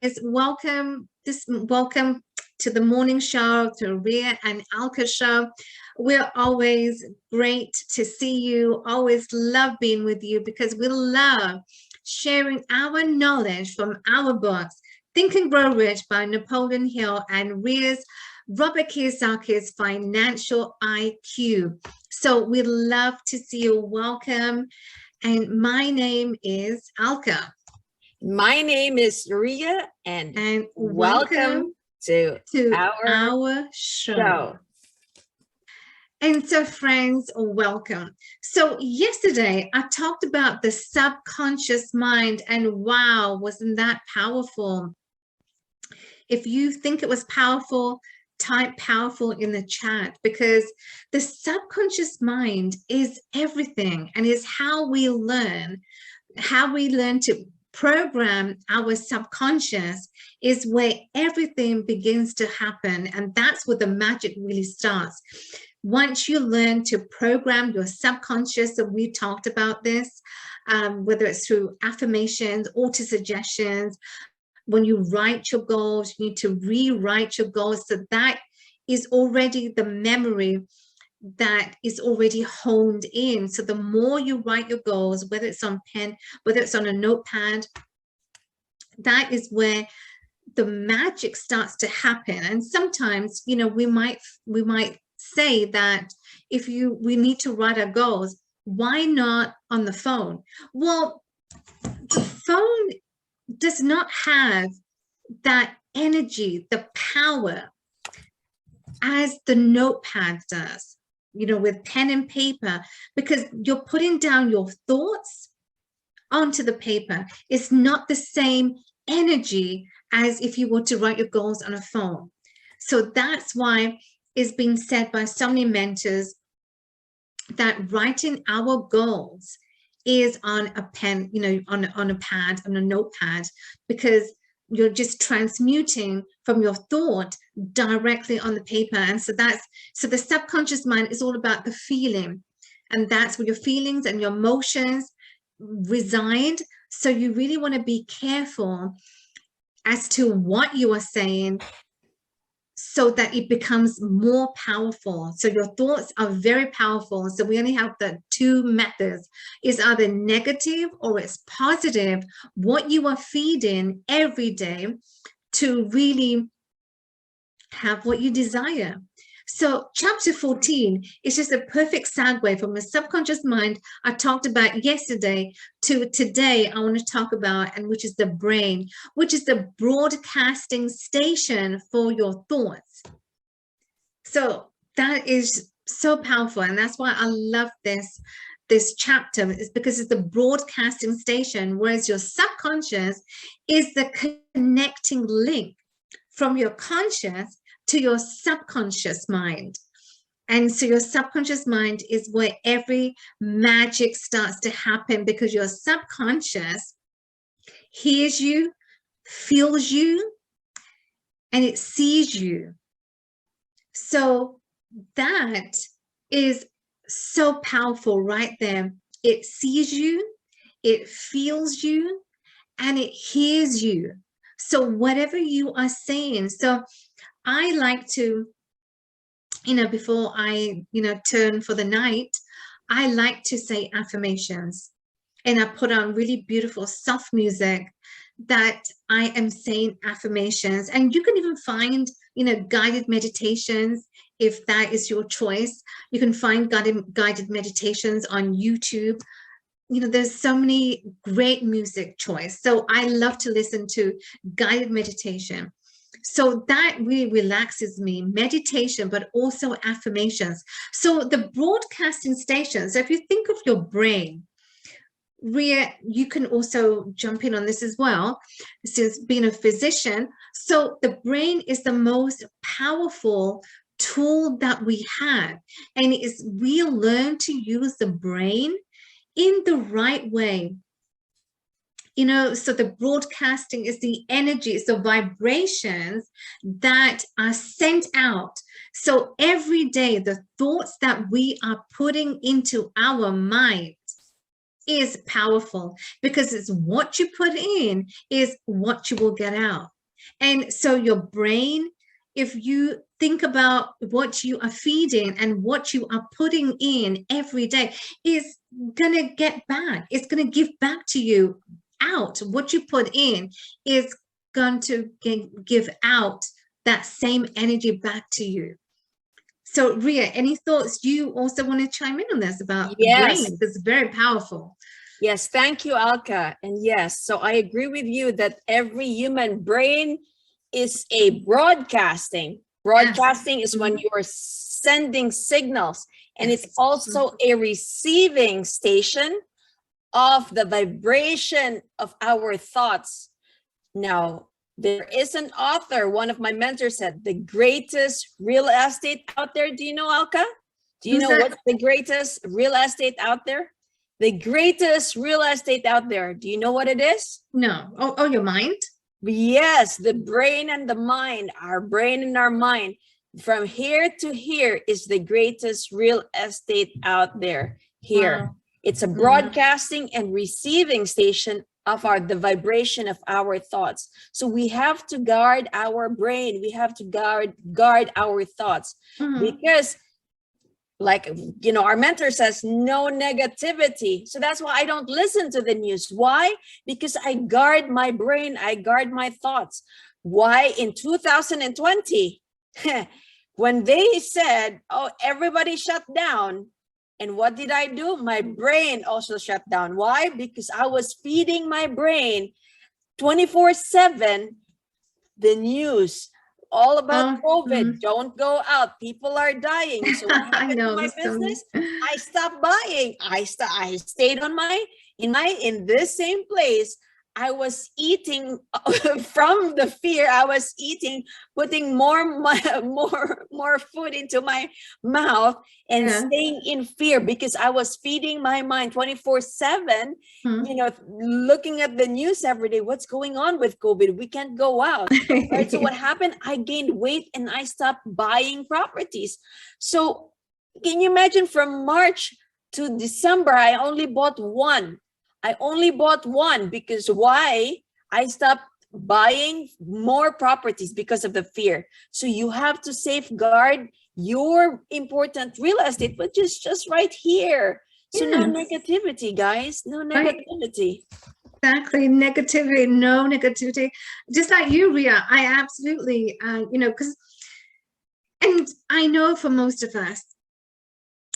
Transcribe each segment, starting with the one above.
Welcome to the morning show, to 𝗦𝗵𝗥𝗵𝗿 show. We're always great to see you, always love being with you because we love sharing our knowledge from our books, Think and Grow Rich by Napoleon Hill and Robert Kiyosaki's Financial IQ. So we love to see you. Welcome. And my name is 𝗥𝗵𝗿. My name is 𝗦𝗵𝗿, and welcome to our show. And so, friends, welcome. So yesterday I talked about the subconscious mind, and wow, wasn't that powerful? If you think it was powerful, type powerful in the chat, because the subconscious mind is everything and is how we learn to program our subconscious, is where everything begins to happen. And that's where the magic really starts. Once you learn to program your subconscious, and we talked about this, whether it's through affirmations, auto-suggestions, when you write your goals, you need to rewrite your goals. So that is already the memory that is already honed in. So the more you write your goals, whether it's on pen, whether it's on a notepad, that is where the magic starts to happen. And sometimes, you know, we might say that we need to write our goals, why not on the phone? Well, the phone does not have that energy, the power, as the notepad does, you know, with pen and paper, because you're putting down your thoughts onto the paper. It's not the same energy as if you were to write your goals on a phone. So that's why it's been said by so many mentors that writing our goals is on a pen, you know, on a pad, on a notepad, because you're just transmuting from your thought directly on the paper. And so the subconscious mind is all about the feeling, and that's where your feelings and your emotions reside. So you really want to be careful as to what you are saying, so that it becomes more powerful. So your thoughts are very powerful. So we only have the two methods. It's either negative or it's positive, what you are feeding every day to really have what you desire. So chapter 14 is just a perfect segue from the subconscious mind I talked about yesterday to today. I want to talk about, and which is the brain, which is the broadcasting station for your thoughts. So that is so powerful, and that's why I love this chapter, is because it's the broadcasting station, whereas your subconscious is the connecting link from your conscious to your subconscious mind. And so your subconscious mind is where every magic starts to happen, because your subconscious hears you, feels you, and it sees you. So that is so powerful right there. It sees you, it feels you, and it hears you. So whatever you are saying, so I like to, you know, before I, you know, turn for the night, I like to say affirmations, and I put on really beautiful soft music that I am saying affirmations. And you can even find, you know, guided meditations if that is your choice. You can find guided meditations on YouTube. You know, there's so many great music choice. So I love to listen to guided meditation. So that really relaxes me, meditation, but also affirmations. So the broadcasting station, so if you think of your brain, 𝗦𝗵𝗿, you can also jump in on this as well, since being a physician. So the brain is the most powerful tool that we have, and we learn to use the brain in the right way. You know, so the broadcasting is the energy, it's the vibrations that are sent out. So every day, the thoughts that we are putting into our mind is powerful, because it's what you put in is what you will get out. And so your brain, if you think about what you are feeding and what you are putting in every day, is going to get back. It's going to give back to you out. What you put in is going to give out that same energy back to you. So Ria, any thoughts? You also want to chime in on this about the brain? It's very powerful. Yes, thank you, Alka. And yes, so I agree with you that every human brain is a broadcasting. Broadcasting is when you are sending signals, and it's also a receiving station of the vibration of our thoughts. Now, there is an author, one of my mentors said, the greatest real estate out there. Do you know, Alka? Do you know what's the greatest real estate out there? The greatest real estate out there. Do you know what it is? No. Oh, your mind? Yes, the brain and the mind, our brain and our mind. From here to here is the greatest real estate out there. Here. Wow. It's a broadcasting and receiving station of the vibration of our thoughts. So we have to guard our brain. We have to guard our thoughts, because, like, you know, our mentor says, no negativity. So that's why I don't listen to the news. Why? Because I guard my brain. I guard my thoughts. Why? In 2020, when they said, oh, everybody shut down, and what did I do? My brain also shut down. Why? Because I was feeding my brain 24/7 the news, all about COVID. Don't go out. People are dying. So what happened to my business? I stopped buying. I stayed on in this same place. I was eating from the fear. I was eating, putting more food into my mouth and staying in fear, because I was feeding my mind 24/7, you know, looking at the news every day. What's going on with COVID? We can't go out. Right? So what happened? I gained weight and I stopped buying properties. So can you imagine, from March to December, I only bought one. I only bought one, because why? I stopped buying more properties because of the fear. So you have to safeguard your important real estate, which is just right here. So no negativity, guys, no negativity. Exactly, negativity, no negativity. Just like you, Ria, I absolutely, you know, and I know for most of us,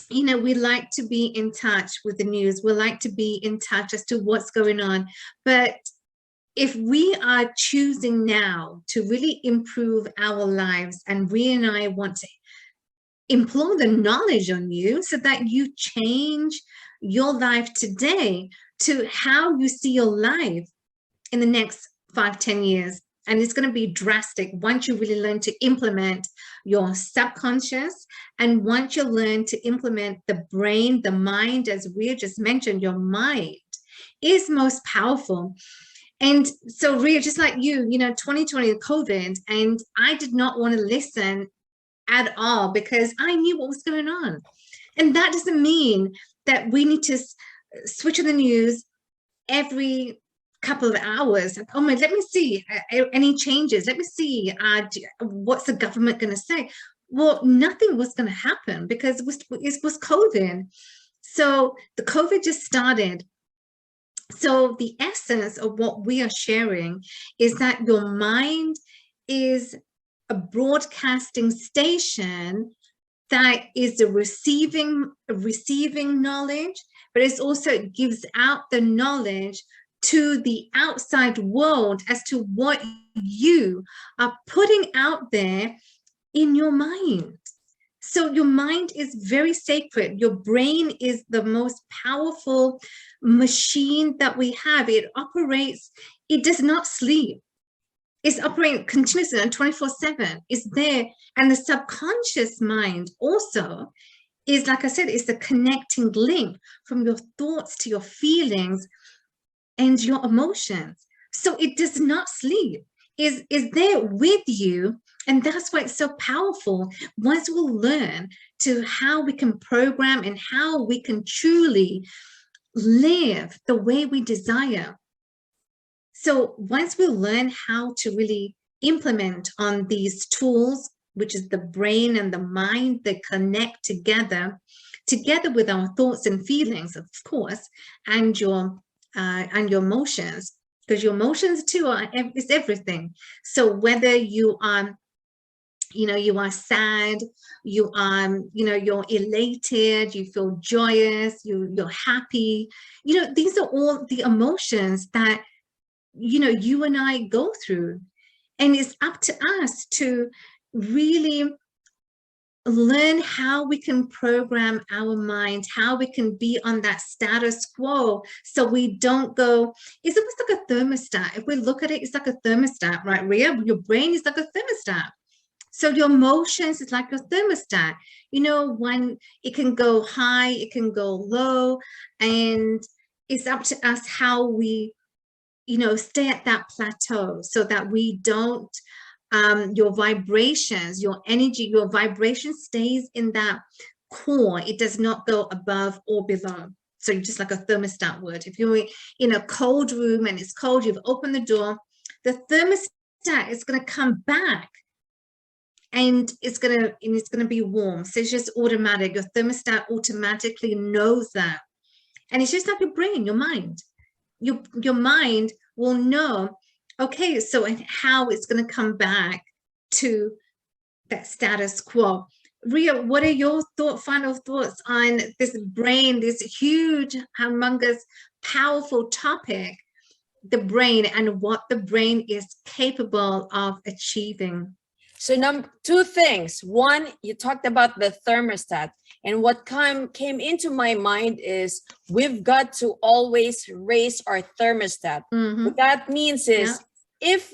you know, we like to be in touch with the news. We like to be in touch as to what's going on. But if we are choosing now to really improve our lives, and Ria and I want to implore the knowledge on you so that you change your life today to how you see your life in the next 5-10 years. And it's going to be drastic once you really learn to implement your subconscious, and once you learn to implement the brain, the mind, as we just mentioned, your mind is most powerful. And so Ria, just like you know, 2020 COVID, and I did not want to listen at all because I knew what was going on. And that doesn't mean that we need to switch on the news every couple of hours. Oh my, let me see any changes. Let me see what's the government going to say. Well, nothing was going to happen because it was COVID. So the COVID just started. So the essence of what we are sharing is that your mind is a broadcasting station that is a receiving knowledge, but it also gives out the knowledge to the outside world as to what you are putting out there in your mind. So your mind is very sacred. Your brain is the most powerful machine that we have. It operates, it does not sleep. It's operating continuously and 24/7. It's there. And the subconscious mind also is, like I said, is the connecting link from your thoughts to your feelings and your emotions. So it does not sleep. Is there with you. And that's why it's so powerful. Once we'll learn to how we can program and how we can truly live the way we desire. So once we learn how to really implement on these tools, which is the brain and the mind, that connect together with our thoughts and feelings, of course, and your emotions, because your emotions too is everything. So whether you are, you are sad, you are, you're elated, you feel joyous, you're happy, these are all the emotions that, you and I go through. And it's up to us to really learn how we can program our mind, how we can be on that status quo, so we don't go. It's almost like a thermostat. If we look at it, it's like a thermostat, right, Ria? Your brain is like a thermostat. So your emotions is like a thermostat. When it can go high, it can go low, and it's up to us how we, stay at that plateau, so that we don't, your vibrations, your energy, your vibration stays in that core. It does not go above or below. So you're just like a thermostat would. If you're in a cold room and it's cold, you've opened the door, the thermostat is going to come back, and it's going to be warm. So it's just automatic. Your thermostat automatically knows that. And it's just like your brain, your mind. Your mind will know, okay, so how it's going to come back to that status quo. Ria, what are your final thoughts on this brain, this huge, humongous, powerful topic, the brain, and what the brain is capable of achieving? So two things. One, you talked about the thermostat, and what came into my mind is we've got to always raise our thermostat. What that means is, if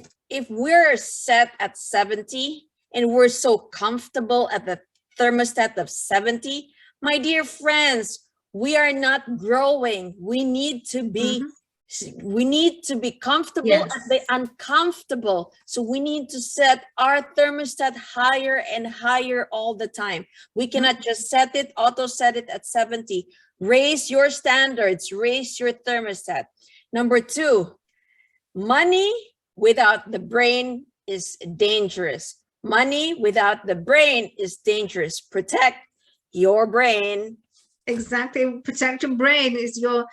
we're set at 70 and we're so comfortable at the thermostat of 70, my dear friends, we are not growing. We need to be comfortable at the uncomfortable. So we need to set our thermostat higher and higher all the time. We cannot just auto set it at 70. Raise your standards, raise your thermostat. Number two, money without the brain is dangerous. Money without the brain is dangerous. Protect your brain. Exactly. Protect your brain is your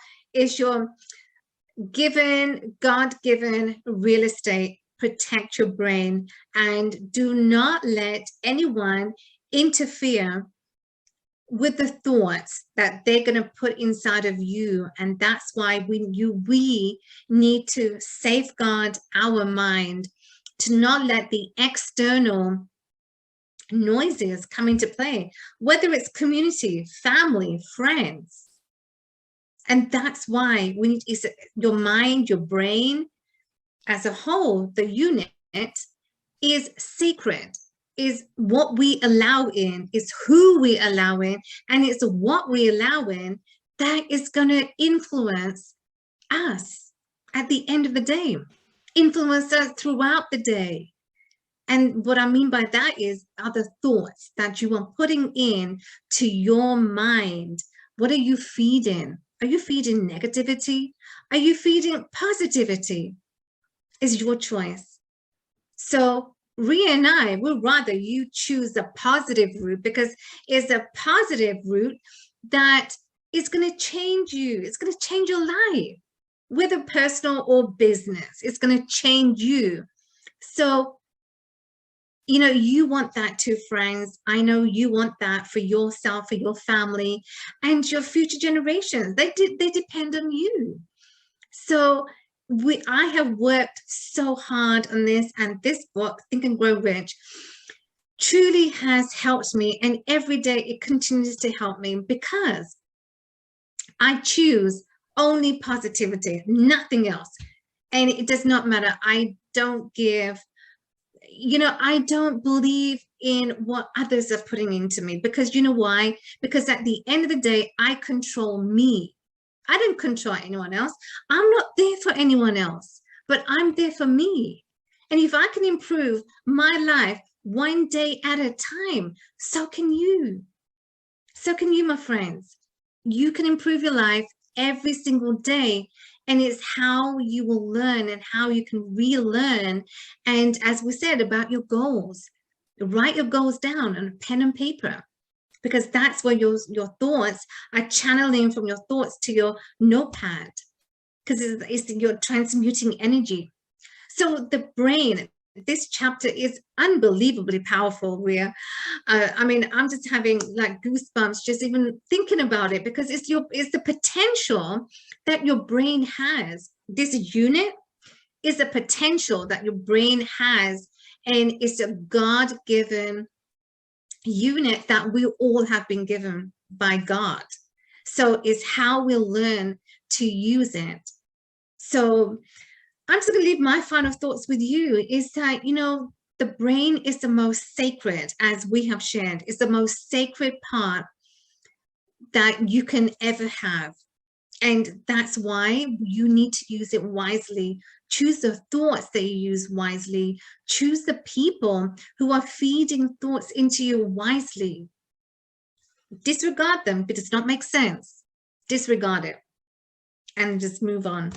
God-given real estate. Protect your brain, and do not let anyone interfere with the thoughts that they're going to put inside of you. And that's why we need to safeguard our mind, to not let the external noises come into play, whether it's community, family, friends. And that's why we need your mind, your brain as a whole, the unit is sacred, is what we allow in, is who we allow in, and it's what we allow in that is going to influence us at the end of the day, influence us throughout the day. And what I mean by that are the thoughts that you are putting in to your mind. What are you feeding? Are you feeding negativity? Are you feeding positivity? Is your choice. So Ria and I would rather you choose a positive route, because it's a positive route that is going to change you. It's going to change your life, whether personal or business. It's going to change you. So, you want that too, friends. I know you want that for yourself, for your family, and your future generations. They depend on you. So I have worked so hard on this, and this book, Think and Grow Rich, truly has helped me, and every day it continues to help me, because I choose only positivity, nothing else. And it does not matter. I don't give, I don't believe in what others are putting into me, because you know why? Because at the end of the day, I control me. I don't control anyone else. I'm not there for anyone else, but I'm there for me. And if I can improve my life one day at a time, so can you. So can you, my friends. You can improve your life every single day. And it's how you will learn and how you can relearn. And as we said about your goals, write your goals down on a pen and paper, because that's where your thoughts are channeling from your thoughts to your notepad, because you're transmuting energy. So the brain, this chapter is unbelievably powerful, Ria. I mean, I'm just having like goosebumps just even thinking about it, because it's the potential that your brain has. This unit is a potential that your brain has, and it's a God-given unit that we all have been given by God. So it's how we'll learn to use it. So I'm just going to leave my final thoughts with you, is that, you know, the brain is the most sacred, as we have shared. It's the most sacred part that you can ever have. And that's why you need to use it wisely. Choose the thoughts that you use wisely. Choose the people who are feeding thoughts into you wisely. Disregard them if it does not make sense. Disregard it and just move on.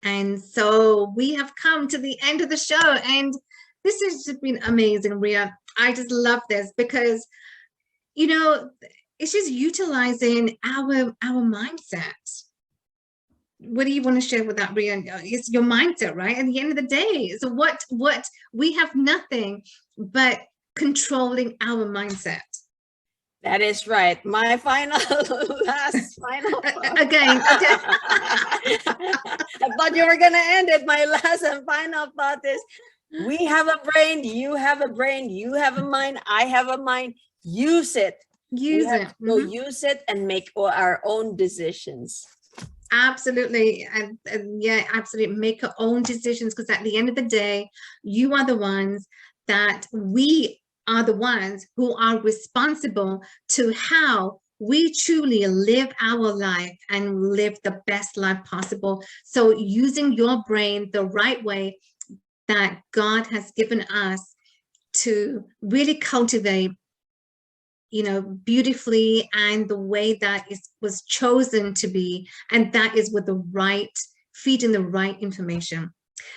And so we have come to the end of the show, and this has just been amazing, Ria. I just love this because, you know, it's just utilizing our mindset. What do you want to share with that, Ria? It's your mindset, right? At the end of the day, so what we have nothing but controlling our mindset. That is right. My final Again. I thought you were going to end it. My last and final thought is, we have a brain, you have a brain, you have a mind, I have a mind. Use it. Use it. Go use it and make our own decisions. Absolutely. And yeah, absolutely. Make your own decisions, because at the end of the day, you are the ones that we are the ones who are responsible to how we truly live our life and live the best life possible. So using your brain the right way that God has given us to really cultivate, you know, beautifully, and the way that it was chosen to be, and that is with the right, feeding the right information.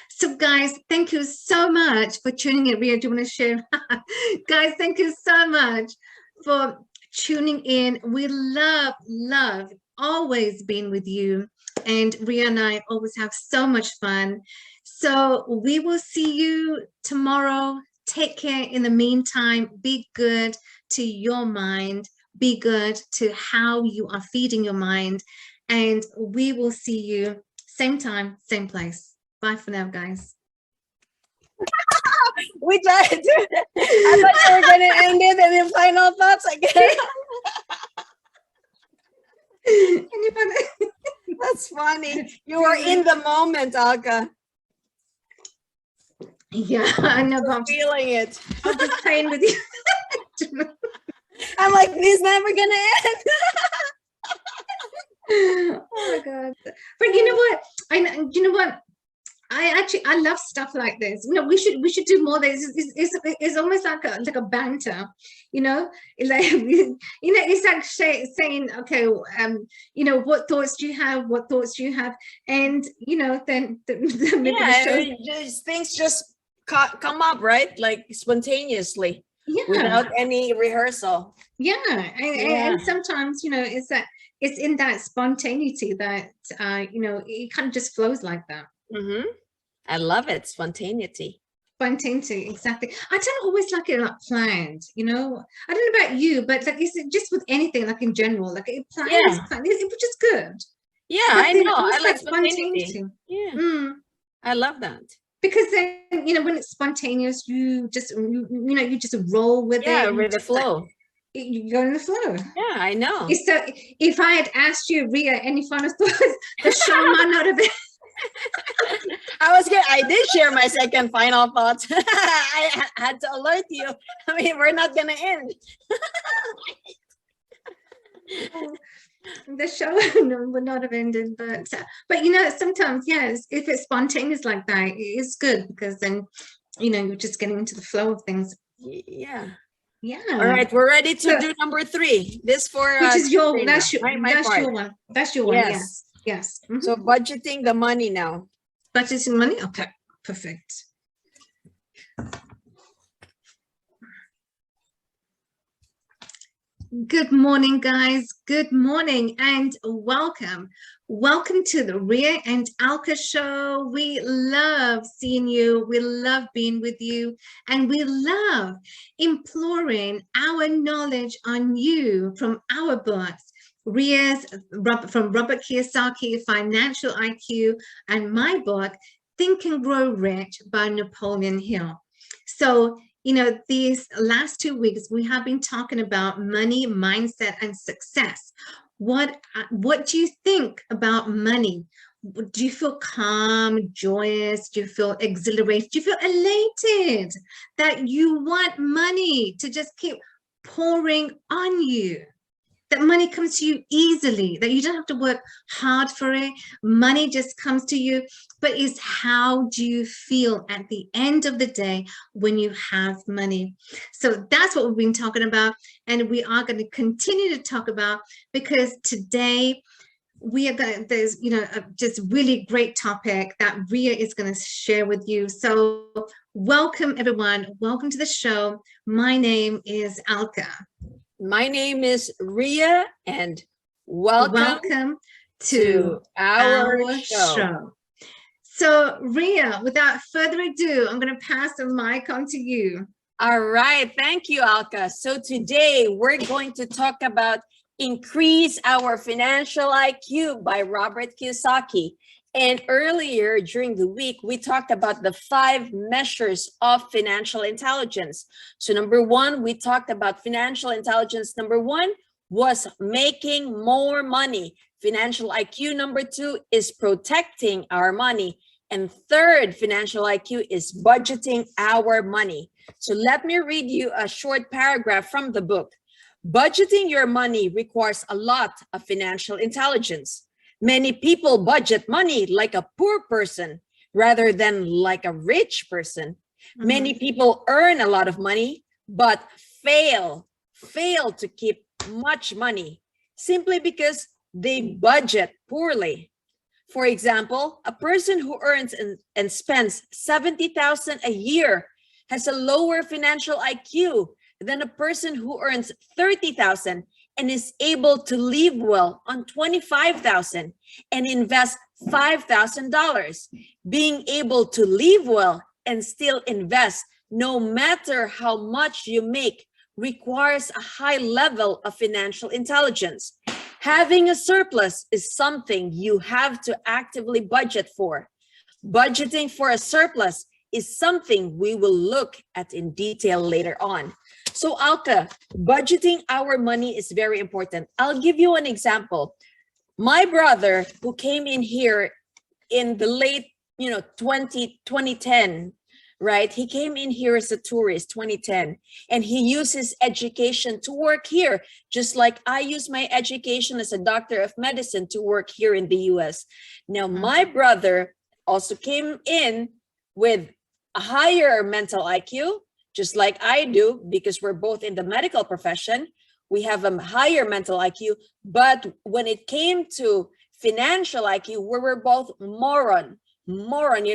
So guys, thank you so much for tuning in. Ria, do you want to share? Guys, thank you so much for tuning in. We love always being with you, and Ria and I always have so much fun. So we will see you tomorrow. Take care. In the meantime, be good to your mind, be good to how you are feeding your mind, and we will see you same time, same place. Bye for now, guys. We tried to, I thought you were going to end it and then final thoughts again. That's funny. You were in the moment, Alka. Yeah, I know. I'm feeling it. I'm just playing with you. I'm like, this never gonna end. Oh my God. But you know what? You know what? I love stuff like this. You know, we should do more of this. It's almost like a banter, you know, like, you know, it's like saying, okay, you know, what thoughts do you have? What thoughts do you have? And, you know, then things just come up, right? Like spontaneously, without any rehearsal. And sometimes, you know, it's in that spontaneity that you know, it kind of just flows like that. I love it. Spontaneity, exactly. I don't always like it like planned, you know. I don't know about you, but like, it's just with anything, like in general, like it planned, which is good. I know. I like spontaneity. I love that. Because then, you know, when it's spontaneous, you just roll with it. With the flow. You go in the flow. Yeah, I know. So if I had asked you, Ria, any final thoughts, the show might not have been. I did share my second final thoughts. I had to alert you. I mean, we're not gonna end. The show would not have ended, but you know, sometimes, yes, if it's spontaneous like that, it's good, because then, you know, you're just getting into the flow of things. Yeah. Yeah. All right, we're ready to do number 3. This for which is your Sabrina, that's your part. That's your one. Yes. So budgeting the money now. Budgeting money. Okay, perfect. Good morning, guys. Good morning and welcome. Welcome to the 𝗦𝗵𝗿𝗥𝗵𝗲 show. We love seeing you. We love being with you. And we love imploring our knowledge on you from our books. From Robert Kiyosaki, Financial IQ, and my book, Think and Grow Rich by Napoleon Hill. So, you know, these last 2 weeks, we have been talking about money, mindset, and success. What do you think about money? Do you feel calm, joyous? Do you feel exhilarated? Do you feel elated that you want money to just keep pouring on you? That money comes to you easily, that you don't have to work hard for it. Money just comes to you, but it's how do you feel at the end of the day when you have money? So that's what we've been talking about, and we are going to continue to talk about, because today we are going to, there's, you know, just really great topic that 𝗦𝗵𝗿 is going to share with you. So welcome everyone, welcome to the show. My name is 𝗥𝗵𝗿𝗥𝗵𝗲. My name is 𝗦𝗵𝗿, and welcome to our show. So 𝗦𝗵𝗿, without further ado, I'm going to pass the mic on to you. All right, thank you, 𝗥𝗵𝗿. So today we're going to talk about Increase Our Financial IQ by Robert Kiyosaki. And earlier during the week, we talked about the 5 measures of financial intelligence. So number 1, we talked about financial intelligence. Number 1 was making more money. Financial IQ number 2 is protecting our money. And third financial IQ is budgeting our money. So let me read you a short paragraph from the book. Budgeting your money requires a lot of financial intelligence. Many people budget money like a poor person rather than like a rich person. Many people earn a lot of money, but fail to keep much money simply because they budget poorly. For example, a person who earns and spends $70,000 a year has a lower financial IQ than a person who earns $30,000 and is able to live well on $25,000 and invest $5,000. Being able to live well and still invest, no matter how much you make, requires a high level of financial intelligence. Having a surplus is something you have to actively budget for. Budgeting for a surplus is something we will look at in detail later on. So 𝗥𝗵𝗿𝗥𝗵𝗲, budgeting our money is very important. I'll give you an example. My brother, who came in here in the late, 2010, right? He came in here as a tourist, 2010, and he used his education to work here, just like I use my education as a doctor of medicine to work here in the US. Now, my brother also came in with a higher mental IQ, just like I do, because we're both in the medical profession. We have a higher mental IQ, but when it came to financial IQ, we were both moron, moron,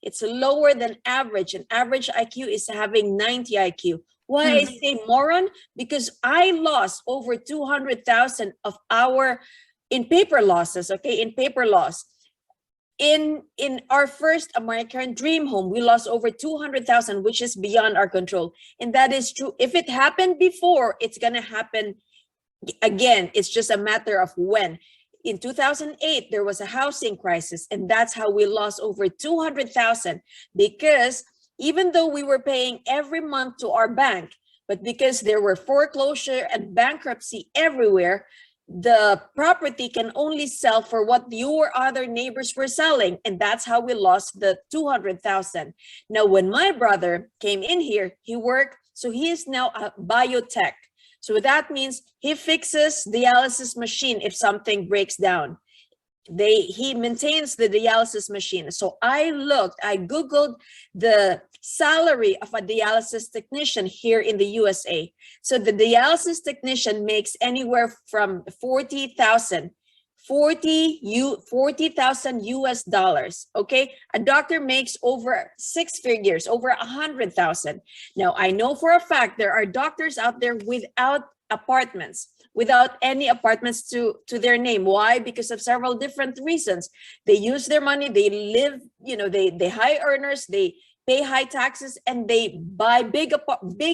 it's lower than average, and average IQ is having 90 IQ. Why I say moron? Because I lost over 200,000 of in paper losses, okay, in paper loss. In our first American dream home, we lost over 200,000, which is beyond our control. And that is true. If it happened before, it's going to happen again. It's just a matter of when. In 2008, there was a housing crisis, and that's how we lost over 200,000, because even though we were paying every month to our bank, but because there were foreclosure and bankruptcy everywhere, the property can only sell for what your other neighbors were selling. And that's how we lost the 200,000. Now, when my brother came in here, he worked, so he is now a biotech. So that means he fixes dialysis machine if something breaks down. He maintains the dialysis machine. So I Googled the salary of a dialysis technician here in the USA. So the dialysis technician makes anywhere from 40,000 US dollars. Okay, a doctor makes over 6 figures, over 100,000. Now I know for a fact there are doctors out there without apartments, without any apartments to their name. Why? Because of several different reasons. They use their money, they live, you know, they high earners, they pay high taxes, and they buy big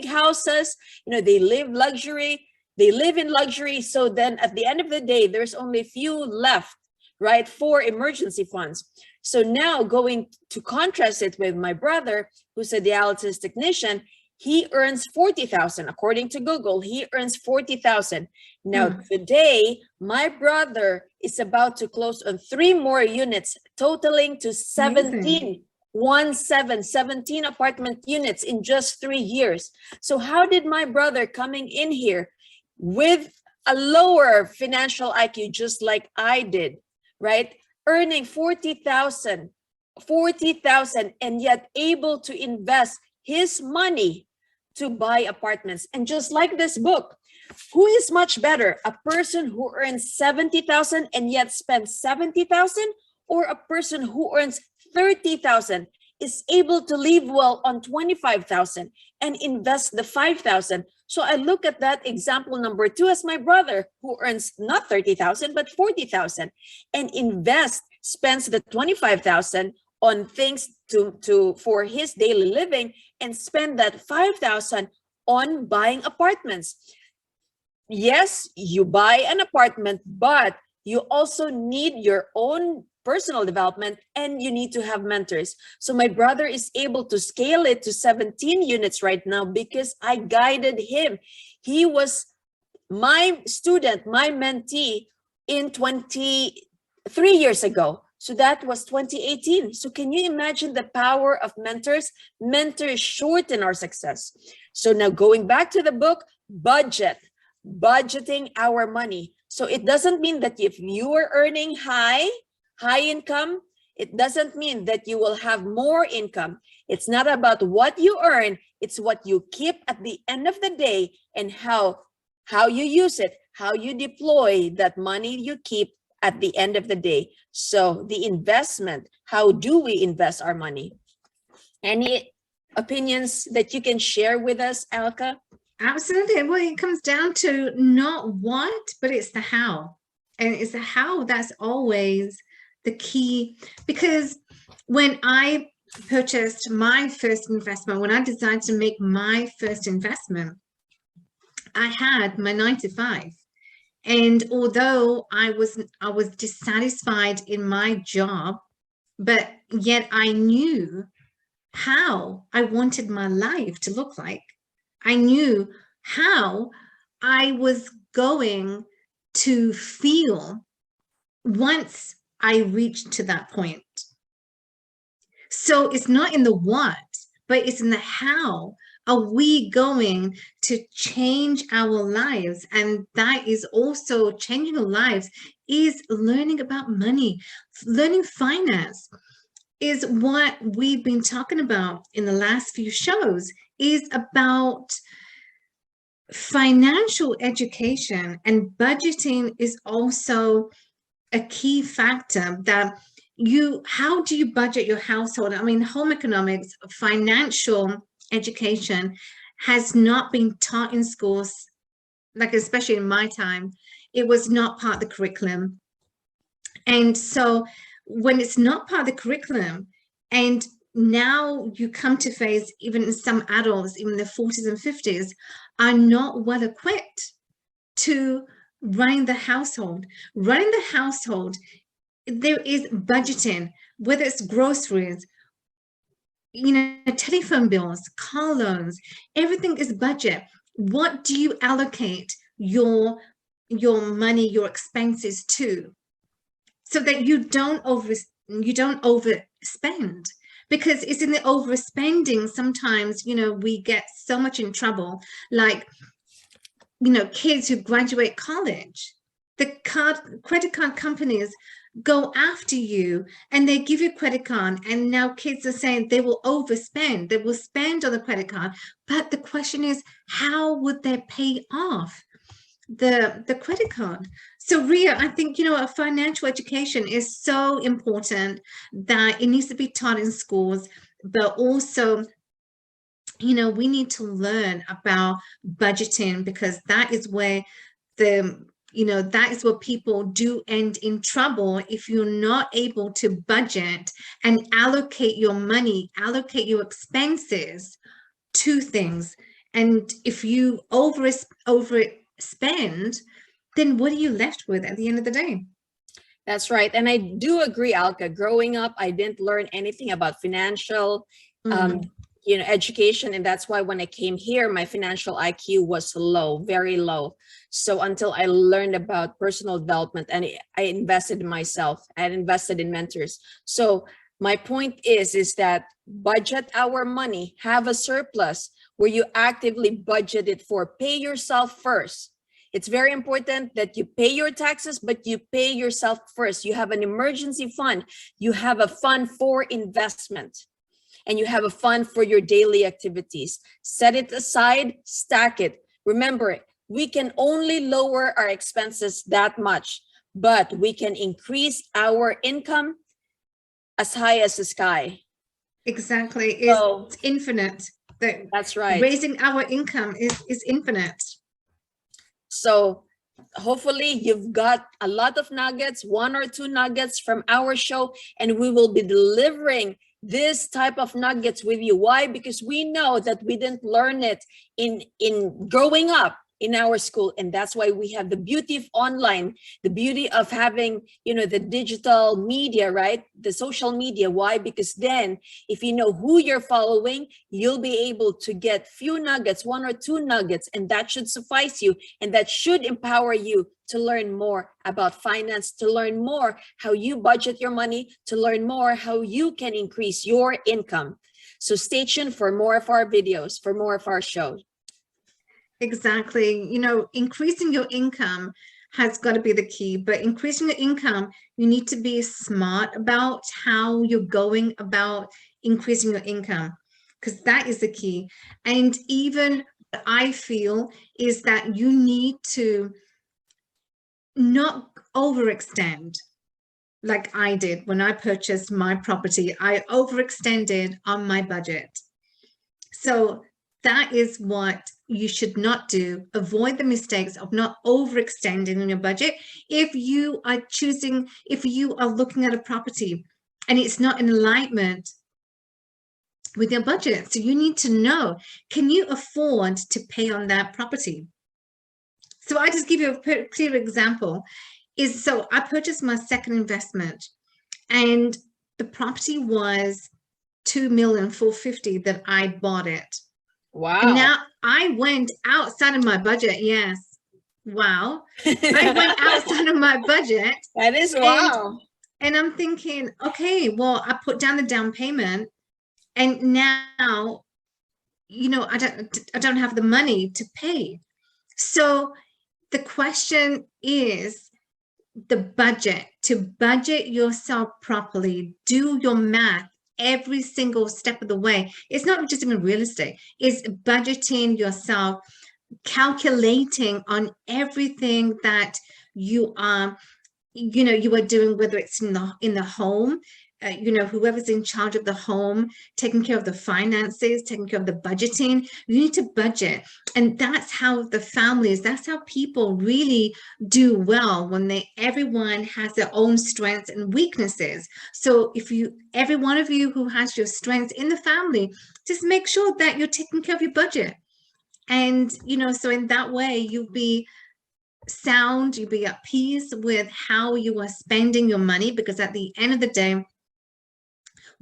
houses, you know, they live in luxury. So then at the end of the day, there's only few left, right, for emergency funds. So now going to contrast it with my brother, who's a dialysis technician, he earns 40,000. According to Google, he earns 40,000. Now today, my brother is about to close on 3 more units, totaling to 17 apartment units in just 3 years. So how did my brother coming in here with a lower financial IQ, just like I did, right, earning 40,000, and yet able to invest his money to buy apartments? And just like this book, who is much better, a person who earns 70,000 and yet spends 70,000, or a person who earns 30,000 is able to live well on 25,000 and invest the 5,000? So I look at that example number 2 as my brother, who earns not 30,000 but 40,000 and spends the 25,000 on things for his daily living, and spend that 5,000 on buying apartments. Yes, you buy an apartment, but you also need your own personal development, and you need to have mentors. So my brother is able to scale it to 17 units right now because I guided him. He was my student, my mentee in 3 years ago. So that was 2018. So can you imagine the power of mentors? Mentors shorten our success. So now going back to the book, budgeting our money. So it doesn't mean that if you are earning high income, it doesn't mean that you will have more income. It's not about what you earn, it's what you keep at the end of the day, and how you use it, how you deploy that money you keep at the end of the day. So the investment, how do we invest our money? Any opinions that you can share with us, 𝗥𝗵𝗿? Absolutely. Well, it comes down to not what, but it's the how. And it's the how that's always the key. Because when I purchased my first investment, when I decided to make my first investment, I had my 9 to 5. And although I was dissatisfied in my job, but yet I knew how I wanted my life to look like. I knew how I was going to feel once I reached to that point. So it's not in the what, but it's in the how. Are we going to change our lives? And that is also changing our lives is learning about money, learning finance is what we've been talking about in the last few shows, is about financial education, and budgeting is also a key factor that how do you budget your household? I mean, home economics, financial education has not been taught in schools, like especially in my time, it was not part of the curriculum. And so when it's not part of the curriculum, and now you come to face, even some adults, even in their 40s and 50s, are not well equipped to running the household. Running the household, there is budgeting, whether it's groceries, you know, telephone bills, car loans, everything is budget. What do you allocate your money, your expenses to, so that you don't overspend? Because it's in the overspending sometimes, you know, we get so much in trouble. Like, you know, kids who graduate college, the credit card companies go after you and they give you a credit card, and now kids are saying they will overspend, they will spend on the credit card, but the question is, how would they pay off the credit card? So Ria, I think, you know, a financial education is so important that it needs to be taught in schools, but also, you know, we need to learn about budgeting, because that is where that is where people do end in trouble, if you're not able to budget and allocate your money, allocate your expenses to things. And if you overspend, then what are you left with at the end of the day? That's right. And I do agree, 𝗥𝗵𝗿. Growing up, I didn't learn anything about financial education. And that's why when I came here, my financial IQ was low, very low. So until I learned about personal development and I invested in myself, I invested in mentors. So my point is that budget our money, have a surplus where you actively budget it for. Pay yourself first. It's very important that you pay your taxes, but you pay yourself first. You have an emergency fund. You have a fund for investment. And you have a fund for your daily activities. Set it aside, stack it. Remember, we can only lower our expenses that much, but we can increase our income as high as the sky. Exactly. It's infinite. That's right. Raising our income is infinite. So hopefully you've got a lot of nuggets, 1 or 2 nuggets from our show, and we will be delivering this type of nuggets with you. Why? Because we know that we didn't learn it in growing up in our school. And that's why we have the beauty of online, the beauty of having, you know, the digital media, right? The social media. Why? Because then if you know who you're following, you'll be able to get few nuggets, 1 or 2 nuggets, and that should suffice you. And that should empower you to learn more about finance, to learn more how you budget your money, to learn more how you can increase your income. So stay tuned for more of our videos, for more of our shows. Exactly. You know, increasing your income has got to be the key, but increasing your income, you need to be smart about how you're going about increasing your income, because that is the key. And even what I feel is that you need to not overextend. Like I did when I purchased my property, I overextended on my budget. So that is what you should not do. Avoid the mistakes of not overextending on your budget. If you are looking at a property and it's not in alignment with your budget, so you need to know, can you afford to pay on that property? So I just give you a clear example. So I purchased my second investment, and the property was $2,450,000 that I bought it. Wow. And now I went outside of my budget. Yes. Wow. I went outside of my budget. That is wow. And I'm thinking, okay, well, I put down the down payment, and now, you know, I don't have the money to pay. So the question is the budget, to budget yourself properly, do your math every single step of the way. It's not just in real estate, it's budgeting yourself, calculating on everything that you are, you know, you are doing, whether it's in the home, you know, whoever's in charge of the home, taking care of the finances, taking care of the budgeting. You need to budget. And that's how the families, that's how people really do well, when everyone has their own strengths and weaknesses. So if every one of you who has your strengths in the family, just make sure that you're taking care of your budget. And, you know, so in that way, you'll be sound, you'll be at peace with how you are spending your money, because at the end of the day,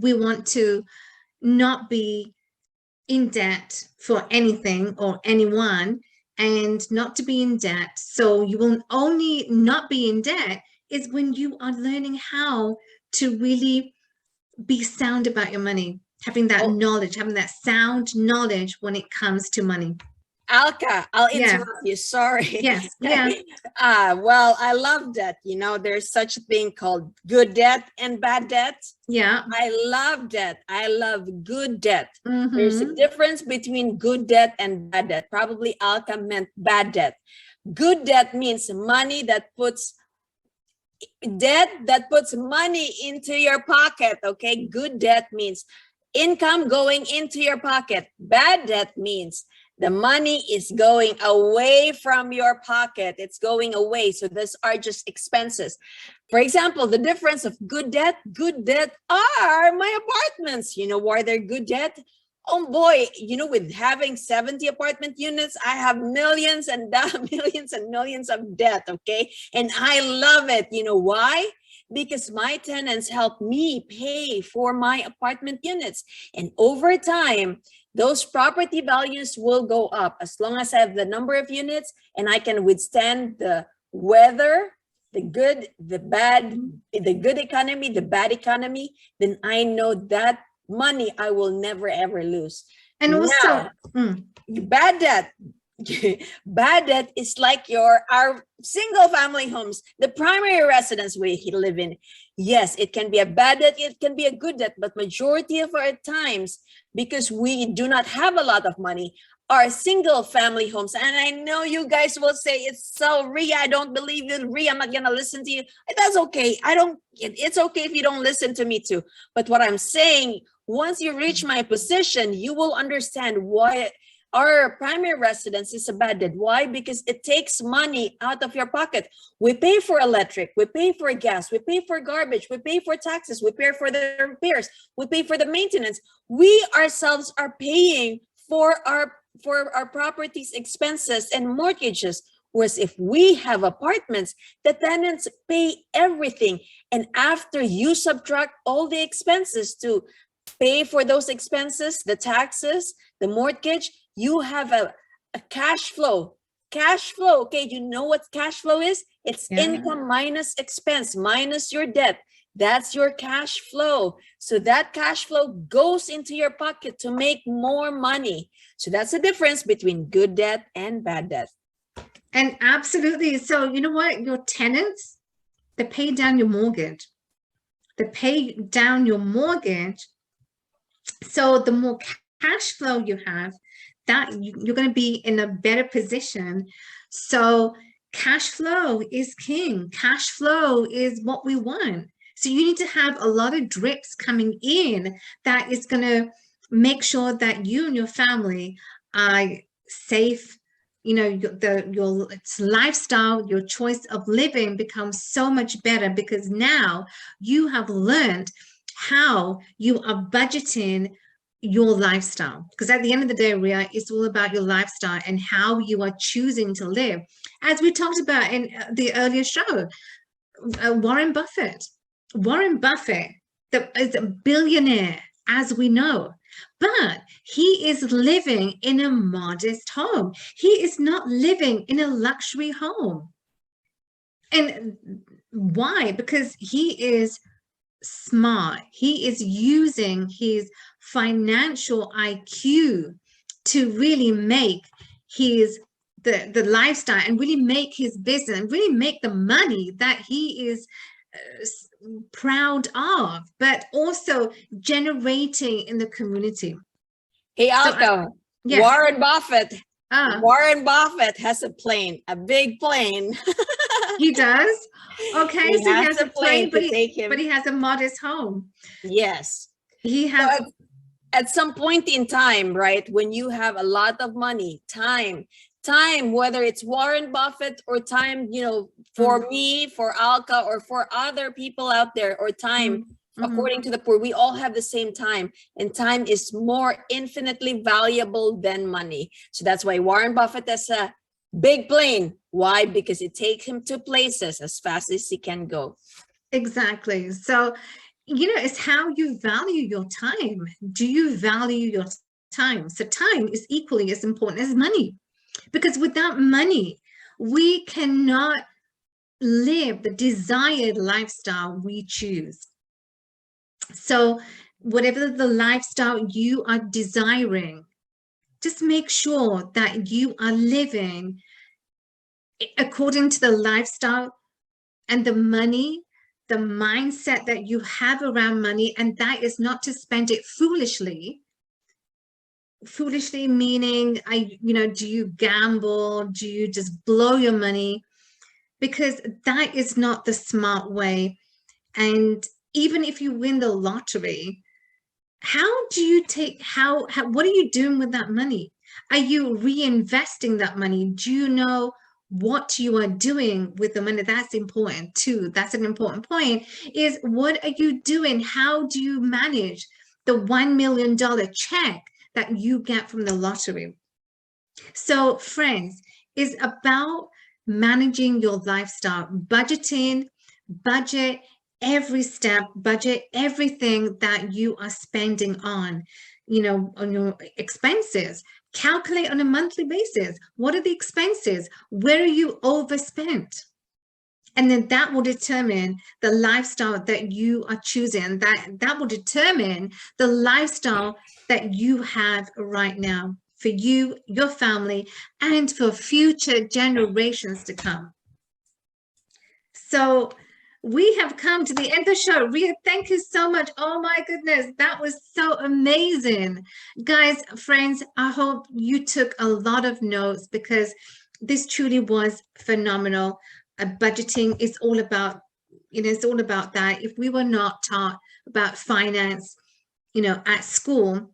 we want to not be in debt for anything or anyone, and not to be in debt. So you will only not be in debt is when you are learning how to really be sound about your money, having that knowledge, having that sound knowledge when it comes to money. Alka, I'll Yeah. interrupt you. Sorry. Yes. Yeah. Well, I love that. You know, there's such a thing called good debt and bad debt. Yeah. I love debt. I love good debt. Mm-hmm. There's a difference between good debt and bad debt. Probably Alka meant bad debt. Good debt means money that puts money into your pocket. Okay, good debt means income going into your pocket. Bad debt means the money is going away from your pocket. It's going away. So these are just expenses. For example, the difference of good debt are my apartments. You know why they're good debt? Oh boy, you know, with having 70 apartment units, I have millions and millions and millions of debt, okay? And I love it. You know why? Because my tenants help me pay for my apartment units. And over time, those property values will go up as long as I have the number of units and I can withstand the weather, the good, the bad, the good economy, the bad economy, then I know that money I will never ever lose. And also, bad debt. Bad debt is like our single family homes, the primary residence we live in. Yes, it can be a bad debt, it can be a good debt, but majority of our times, because we do not have a lot of money, are single family homes. And I know you guys will say, it's so Rhea, I don't believe in Rhea, I'm not gonna listen to you. That's okay. It's okay if you don't listen to me too. But what I'm saying, once you reach my position, you will understand why our primary residence is a bad debt. Why? Because it takes money out of your pocket. We pay for electric, we pay for gas, we pay for garbage, we pay for taxes, we pay for the repairs, we pay for the maintenance. We ourselves are paying for our property's expenses and mortgages. Whereas if we have apartments, the tenants pay everything. And after you subtract all the expenses to pay for those expenses, the taxes, the mortgage, you have a cash flow. Cash flow, okay, you know what cash flow is? It's income minus expense, minus your debt. That's your cash flow. So that cash flow goes into your pocket to make more money. So that's the difference between good debt and bad debt. And absolutely. So you know what? Your tenants, they pay down your mortgage. They pay down your mortgage. So the more cash flow you have, that you're going to be in a better position. So cash flow is king. Cash flow is what we want. So you need to have a lot of drips coming in that is going to make sure that you and your family are safe. You know, your lifestyle, your choice of living becomes so much better because now you have learned how you are budgeting your lifestyle. Because at the end of the day, Rhea, it's all about your lifestyle and how you are choosing to live. As we talked about in the earlier show, Warren Buffett is a billionaire, as we know, but he is living in a modest home. He is not living in a luxury home. And why? Because he is smart. He is using his financial IQ to really make his the lifestyle and really make his business and really make the money that he is proud of, but also generating in the community. Hey, Alka, yes. Warren Buffett has a plane, a big plane. He does? Okay, he so has he has a plane, but he has a modest home. Yes. He has... So at some point in time, right, when you have a lot of money, time, whether it's Warren Buffett or time, you know, for me, for Alka, or for other people out there, or time, according to the poor, we all have the same time, and time is more infinitely valuable than money. So that's why Warren Buffett has a big plane. Why? Because it takes him to places as fast as he can go. Exactly. So, you know, it's how you value your time. Do you value your time? So time is equally as important as money, because without money, we cannot live the desired lifestyle we choose. So whatever the lifestyle you are desiring, just make sure that you are living according to the lifestyle and the money, the mindset that you have around money, and that is not to spend it foolishly. Foolishly meaning, do you gamble? Do you just blow your money? Because that is not the smart way. And even if you win the lottery, what are you doing with that money? Are you reinvesting that money? Do you know what you are doing with the money? That's important too. That's an important point, is what are you doing? How do you manage the $1 million check that you get from the lottery? So friends, it's about managing your lifestyle, budgeting, budget every step, budget everything that you are spending on, on your expenses. Calculate on a monthly basis. What are the expenses? Where are you overspent? And then that will determine the lifestyle that you are choosing. That will determine the lifestyle that you have right now for you, your family, and for future generations to come. So we have come to the end of the show. Ria, thank you so much. Oh my goodness, that was so amazing. Guys, friends, I hope you took a lot of notes, because this truly was phenomenal. Budgeting is all about, it's all about that. If we were not taught about finance, at school,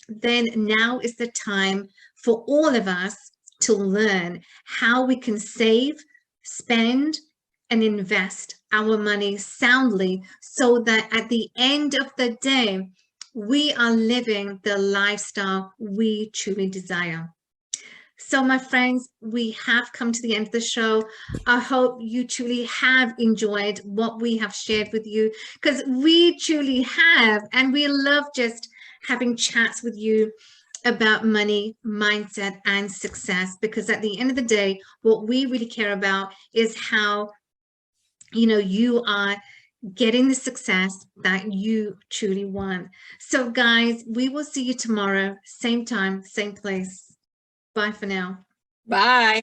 then now is the time for all of us to learn how we can save, spend, and invest our money soundly, so that at the end of the day, we are living the lifestyle we truly desire. So my friends, we have come to the end of the show. I hope you truly have enjoyed what we have shared with you, because we truly have, and we love just having chats with you about money, mindset, and success, because at the end of the day, what we really care about is how you are getting the success that you truly want. So guys, we will see you tomorrow, same time, same place. Bye for now. Bye.